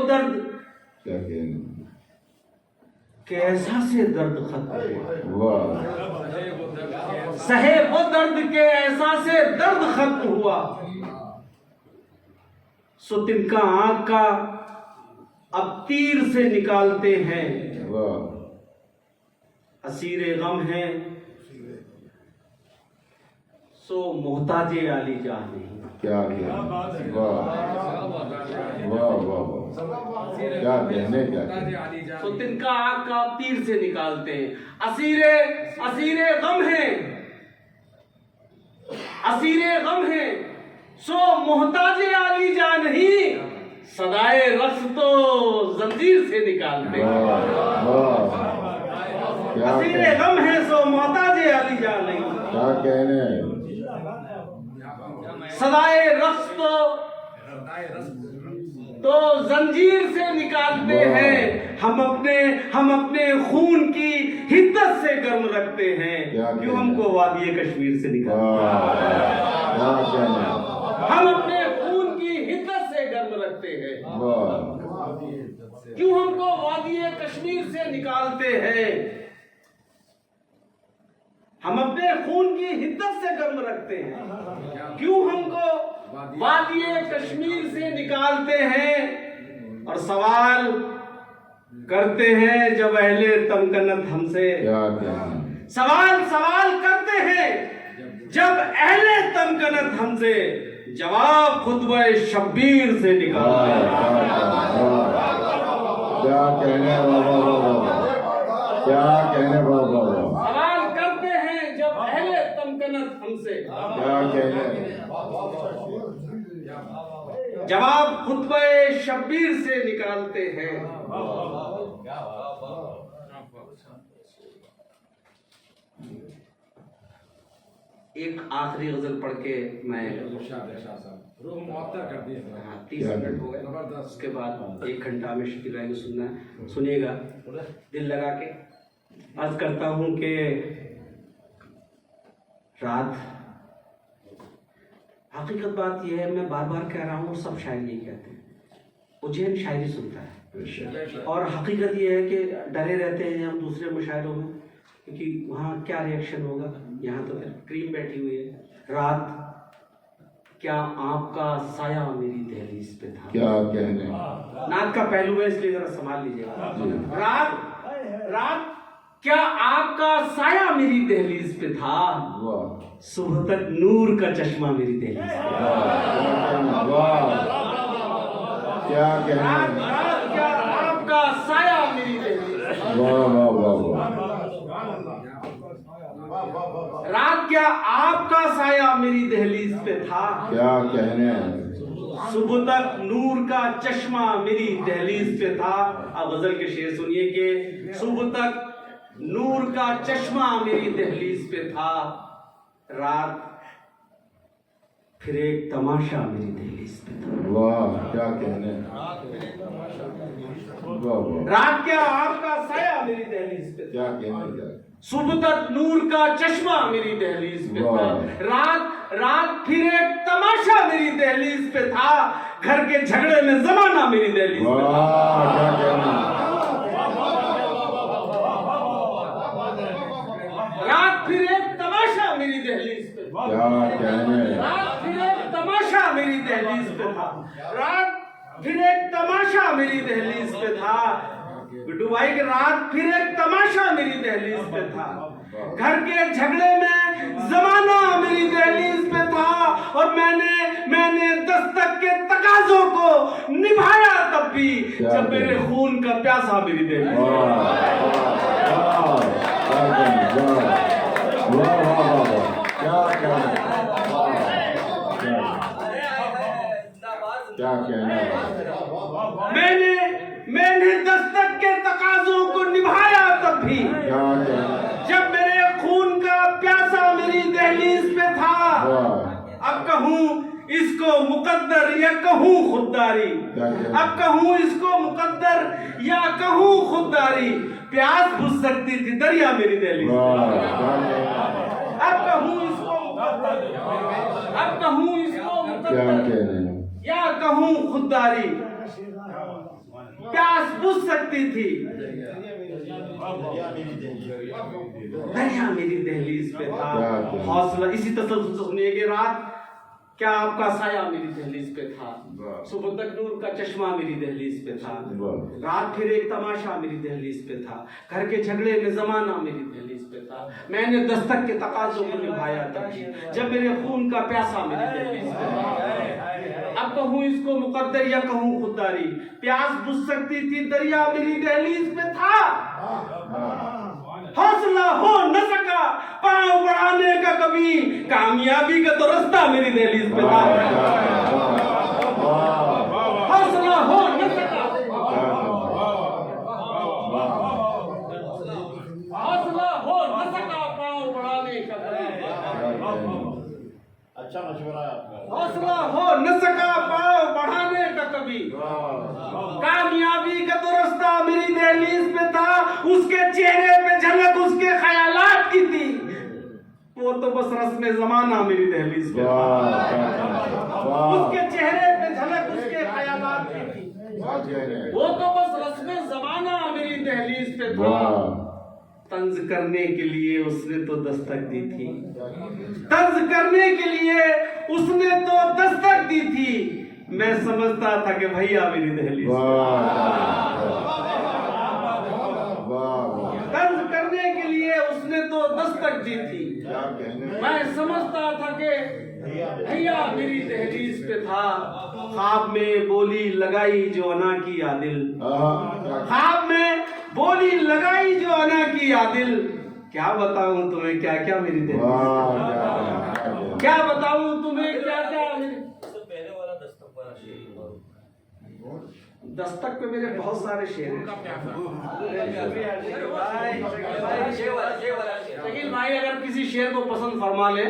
दर्द क्या कहने, के एहसास से दर्द खत्म हुआ। वाह, सहे वो दर्द के एहसास से दर्द खत्म हुआ। सो तिनका आंख का अब तीर से निकालते हैं। वाह, असीरे गम है सो मोहताजे आली जान नहीं। क्या कहने, वाह वाह वाह वाह, क्या कहने, क्या कहने, सो तिनका आंख का अब तीर से निकालते हैं। असीरे असीरे गम है, असीरे गम है सो मोहताजे आली जा नहीं। सदाए रक्स तो जंजीर से निकालते हैं। वाह वाह, क्या असीरे कहने, गम है सो मोहताजे आली जा नहीं। क्या कहने, सदाए रक्स तो जंजीर से निकालते हैं। हम अपने खून की हिद्दत से गर्म रखते हैं। क्यों हमको वादी कश्मीर से निकालते हैं। क्या कहने, हम अपने खून की हिद्दत से गर्म रखते हैं। वाह, क्यों हमको वादी कश्मीर से निकालते हैं। हम अपने खून की हिद्दत से गर्म रखते हैं। क्यों हमको वादी कश्मीर से निकालते हैं। और सवाल करते हैं जब अहले तमकनत हमसे। क्या कहने, सवाल करते हैं जब अहले तमकनत हमसे। जवाब खुतबा शब्बीर से निकालते हैं। क्या कहने, क्या कहने, सवाल करते हैं जब अहले तमकनत हमसे। क्या कहने, जवाब खुतबा शब्बीर से निकालते हैं। एक आखिरी गजल पढ़ के मैं 30 मिनट हो गए। उसके बाद 1 घंटा में शकील भाई को सुनना है। सुनिएगा दिल लगा के। अर्ज करता हूं कि रात, हकीकत बात यह है, मैं बार बार कह रहा हूँ, सब शायर यही कहते हैं, उज्जैन शायरी सुनता है। और हकीकत यह है कि डरे रहते हैं हम दूसरे मुशायरों में, क्योंकि वहाँ क्या रिएक्शन होगा। यहाँ तो फिर क्रीम बैठी हुई है। रात क्या आपका साया मेरी दहलीज पे था। क्या कहने, नात का पहलू है इसलिए जरा संभाल लीजिएगा। रात क्या आपका साया मेरी दहलीज पे था। वाह, सुबह तक नूर का चश्मा मेरी दहलीज पे था। वाह, क्या कहने, रात क्या आपका साया मेरी दहलीज पे था। वाह वाह वाह वाह, रात क्या आपका साया मेरी दहलीज पे था। क्या कहने, सुबह तक नूर का चश्मा मेरी दहलीज पे था। अब गजल के शेर सुनिए कि सुबह तक नूर का चश्मा मेरी दहलीज पे था। रात फिर एक तमाशा मेरी दहलीज पे था। वाह, क्या कहने, वाह वाह, रात क्या आपका साया मेरी दहलीज पे था। क्या कहने, क्या, सुबह तक नूर का चश्मा मेरी दहलीज पे था। रात फिर एक तमाशा मेरी दहलीज पे था। घर के झगड़े में जमाना मेरी दहलीज पे था। वाह, क्या कहने, रात फिर एक तमाशा मेरी दहलीज पे था। क्या कहने, रात फिर एक तमाशा मेरी दहलीज पे था। रात फिर एक तमाशा मेरी दहलीज पे था। बिट्टू भाई की रात फिर एक तमाशा मेरी दहलीज पे था। घर के झगड़े में जमाना मेरी दहलीज पे था। और मैंने दस्तक के तकाजों को निभाया तब भी जब मेरे खून का प्यासा मेरी दहलीज पे क्या कहना, मैंने दस्तक के तकाजों को निभाया तब भी क्या कहना, जब मेरे खून का प्यासा मेरी दहलीज पे था। अब कहूँ इसको मुकद्दर या कहूँ खुददारी। अब कहूँ इसको मुकद्दर या कहूँ खुददारी। प्यास बुझ सकती थी दरिया मेरी दहलीज पे। अब कहूँ इसको मुकद्दर, अब कहूँ इसको मुकद्दर या कहूँ खुददारी। प्यास बुझ सकती थी, दरिया मेरी दहलीज पे था। हौसला इसी तसल्सल से सुनिए कि रात क्या आपका साया मेरी दहलीज पे था, सुबह तक नूर का चश्मा मेरी दहलीज पे था, रात फिर एक तमाशा मेरी दहलीज पे था, घर के झगड़े में जमाना मेरी दहलीज पे था, मैंने दस्तक के तकाजों को निभाया था जब मेरे खून का प्यासा मेरी दहलीज पे था। अब कहूँ इसको मुकद्दर या कहूँ खुददारी, प्यास बुझ सकती थी, दरिया मेरी दहलीज पे था। हौसला हो न सका पांव बढ़ाने का कभी, कामयाबी का तो रास्ता मेरी दहलीज पे था। हौसला हो न सका, हौसला हो न सका पांव बढ़ाने का कभी, अच्छा मशवरा है आपका। हौसला हो न सका पांव बढ़ाने का कभी, कामयाबी का तो रास्ता मेरी दहलीज पे था। उसके चेहरे पे झलक उसके ख्यालात की थी, वो तो बस रस्म जमाना मेरी दहलीज पे था। उसके चेहरे पे झलक उसके ख्यालात की थी, वो तो बस रस्म जमाना मेरी दहलीज पे था। तंज करने के लिए उसने तो दस्तक दी थी, तंज करने के लिए उसने तो दस्तक दी थी, मैं समझता था कि भैया मेरी दहलीज, तंज करने के लिए उसने तो दस्तक दी थी, मैं समझता था कि भैया मेरी दहलीज पे था। ख्वाब में बोली लगाई जो अना की आदिल, ख्वाब में बोली लगाई जो अना की आदिल, क्या बताऊं तुम्हें क्या क्या मेरी दहलीज, क्या बताऊं तुम्हें क्या क्या। दस्तक पे मेरे बहुत सारे शेर हैं। शकील भाई अगर किसी शेर को पसंद फरमा ले,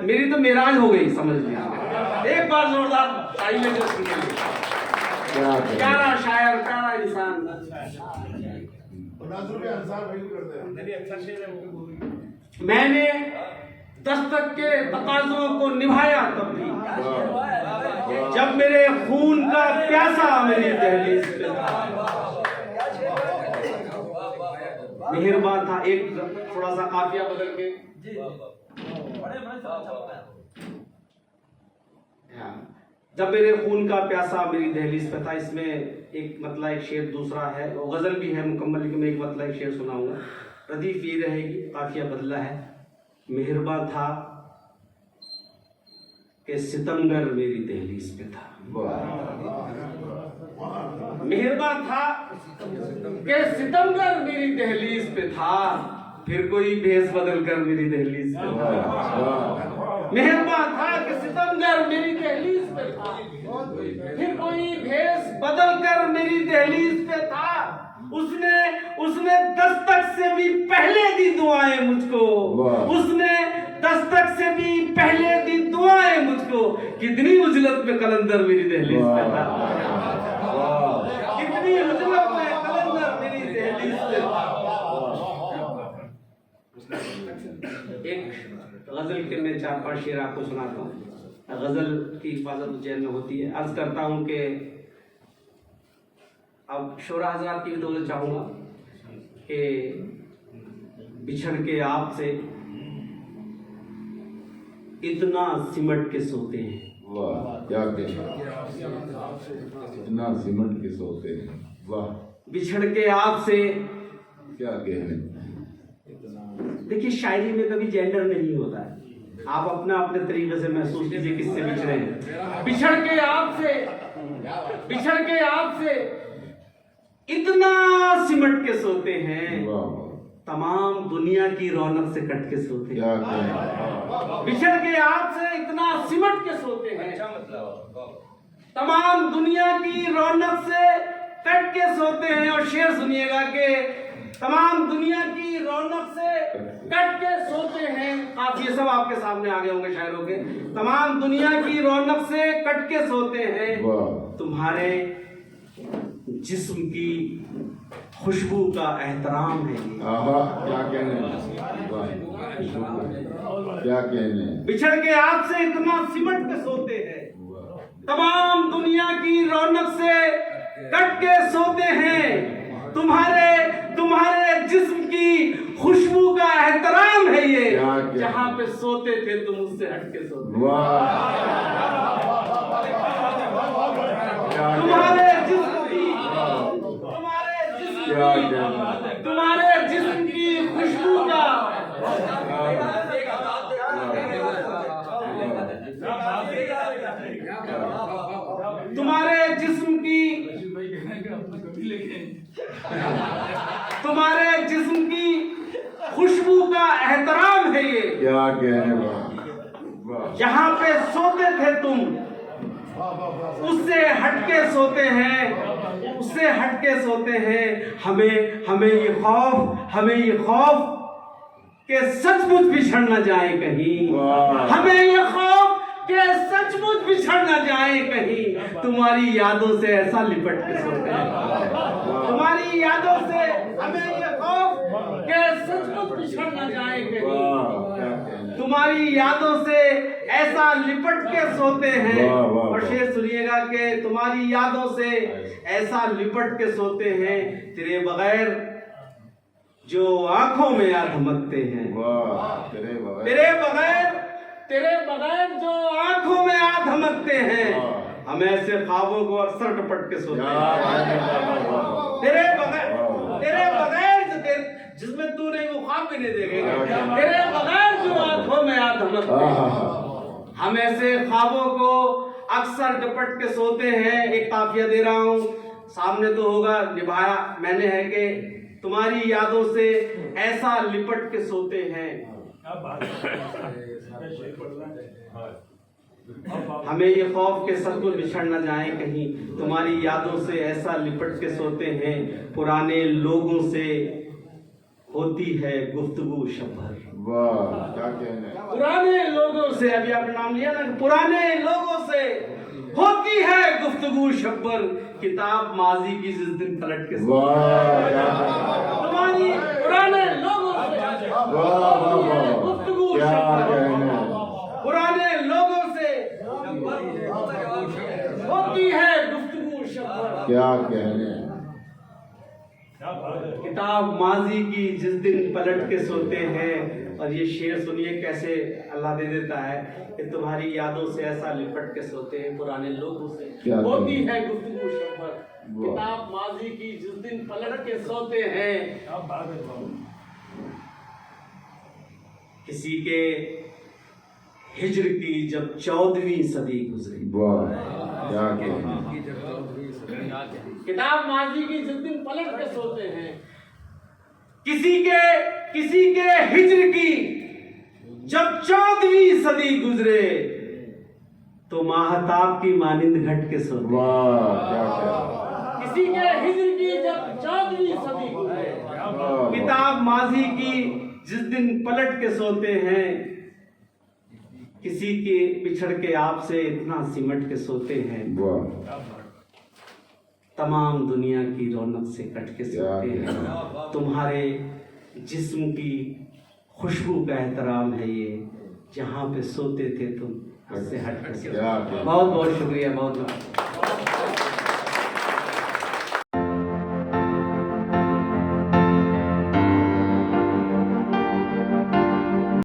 मेरी तो मेराज हो गई, समझ लीजिए। एक बार जोरदार ताली लेकर सुनिए। प्यारा शायर, प्यारा इंसान, मैंने दस्तक के तकाजों को निभाया तब भी, जब मेरे खून का प्यासा मेरी दहलीज पे था। मेहरबान था, एक थोड़ा सा काफिया बदल के, जब मेरे खून का प्यासा मेरी दहलीज पे था। इसमें एक मतलब एक शेर दूसरा है, वो गजल भी है मुकम्मल, लेकिन मैं एक मतलब एक शेर सुनाऊंगा। रदीफ ये रहेगी, काफिया बदला है। मेहरबान था कि सितमगर मेरी दहलीज पे था, मेहरबान था कि सितमगर मेरी दहलीज पे था, फिर कोई भेष बदल कर मेरी दहलीज पे था। मेहरबान था कि सितमगर मेरी दहलीज पे था, फिर कोई भेष बदल कर मेरी दहलीज पे था। उसने दस्तक से भी पहले दी दुआएं मुझको, उसने दस्तक से भी पहले दी दुआएं मुझको। कितनी उजलत में कलंदर मेरी दहलीज पे था, कितनी उजलत में कलंदर मेरी दहलीज पे था। एक गजल के मैं 4-5 शेर आपको सुनाता हूँ। गजल की हिफाजत उज्जैन में होती है। अर्ज करता हूँ कि अब शोरा हजरात की भी दौलत चाहूँगा कि बिछड़ के आपसे इतना सिमट के सोते हैं। वाह क्या इतना सिमट के सोते हैं, वाह। बिछड़ के आपसे क्या कहने। देखिए शायरी में कभी जेंडर नहीं होता है, आप अपना अपने तरीके से महसूस कीजिए किससे बिछड़े हैं। बिछड़ के आपसे इतना सिमट के सोते हैं, तमाम दुनिया की रौनक से कट के सोते हैं। बिछड़ के आपसे इतना सिमट के सोते हैं, तमाम दुनिया की रौनक से कट के सोते हैं। और शेर सुनिएगा कि तमाम दुनिया की रौनक से कट के सोते हैं। काफी सब आपके सामने आ गए होंगे शायरों के। तमाम दुनिया की रौनक से कट के सोते हैं, तुम्हारे जिस्म की खुशबू का एहतराम है। क्या कहने, क्या कहने। बिछड़ के आपसे इतना सिमट के सोते हैं, तमाम दुनिया की रौनक से कट के सोते हैं, तुम्हारे तुम्हारे जिस्म की खुशबू का एहतराम है ये, जहां पे सोते थे तुम उससे हटके सोते। तुम्हारे जिस्म की खुशबू का तुम्हारे जिस्म की खुशबू का एहतराम है ये, क्या कहने वाह। जहां पे सोते थे तुम उससे हटके सोते हैं, उससे हटके सोते हैं। हमें ये खौफ के सचमुच बिछड़ न जाए कहीं, हमें ये खौफ के सचमुच बिछड़ न जाए कहीं। तुम्हारी यादों से ऐसा लिपट के सोते हैं, तुम्हारी यादों से हमें ये खौफ के सचमुच बिछड़ न जाए कहीं। तुम्हारी यादों से ऐसा लिपट के सोते हैं। और शेर सुनिएगा कि तुम्हारी यादों से ऐसा लिपट के सोते हैं, तेरे बगैर जो आंखों में आ धमकते हैं, तेरे बगैर जो आंखों में आ धमकते हैं। हम ऐसे ख्वाबों को अक्सर टपट के सोते हैं, तेरे बगैर जिसमें तू नहीं वो ख्वाब भी नहीं देखेगा, तेरे बगैर जो आंखों में आ धमकते हैं। हम ऐसे ख्वाबों को अक्सर टपट के सोते हैं। एक काफिया दे रहा हूँ, सामने तो होगा, निभाया मैंने है कि तुम्हारी यादों से ऐसा लिपट के सोते हैं। हमें ये खौफ के सचमुच बिछड़ न जाए कहीं, तुम्हारी यादों से ऐसा लिपट के सोते हैं। पुराने लोगों से होती है गुफ्तगू शब्बर, क्या कहने। पुराने लोगों से, अभी आपने नाम लिया ना, पुराने लोगों से होती है गुफ्तगू शब्बर, किताब माजी की जिस दिन पलट के तुम्हारी पुराने लोगों से गुफ्तगू शब्बर, पुराने लोगों से होती है गुफ्तगू शब्बर, क्या कहने। किताब माजी की जिस दिन पलट के सोते हैं। और ये शेर सुनिए कैसे अल्लाह दे देता है कि तुम्हारी यादों से ऐसा लिपट के सोते हैं, पुराने लोगों से होती है गुफ्तगू शब्बर, किताब माजी की जिस दिन पलट के सोते हैं। किसी के हिज्र की जब 14वीं सदी गुजरी, क्या कहने। किताब माजी की जिस दिन पलट के सोते हैं। किसी के हिज्र की जब 14वीं सदी गुजरे तो माहताब की मानिंद घट के सोते हैं। किसी के हिज्र की जब 14वीं सदी गुजरे, किताब माजी की जिस दिन पलट के सोते हैं। किसी के बिछड़ के आपसे इतना सिमट के सोते हैं, तमाम दुनिया की रौनक से कट के सोते हैं। तुम्हारे जिस्म की खुशबू का एहतराम है ये, जहाँ पे सोते थे तुम उससे हट कर। बहुत बहुत शुक्रिया, बहुत बहुत।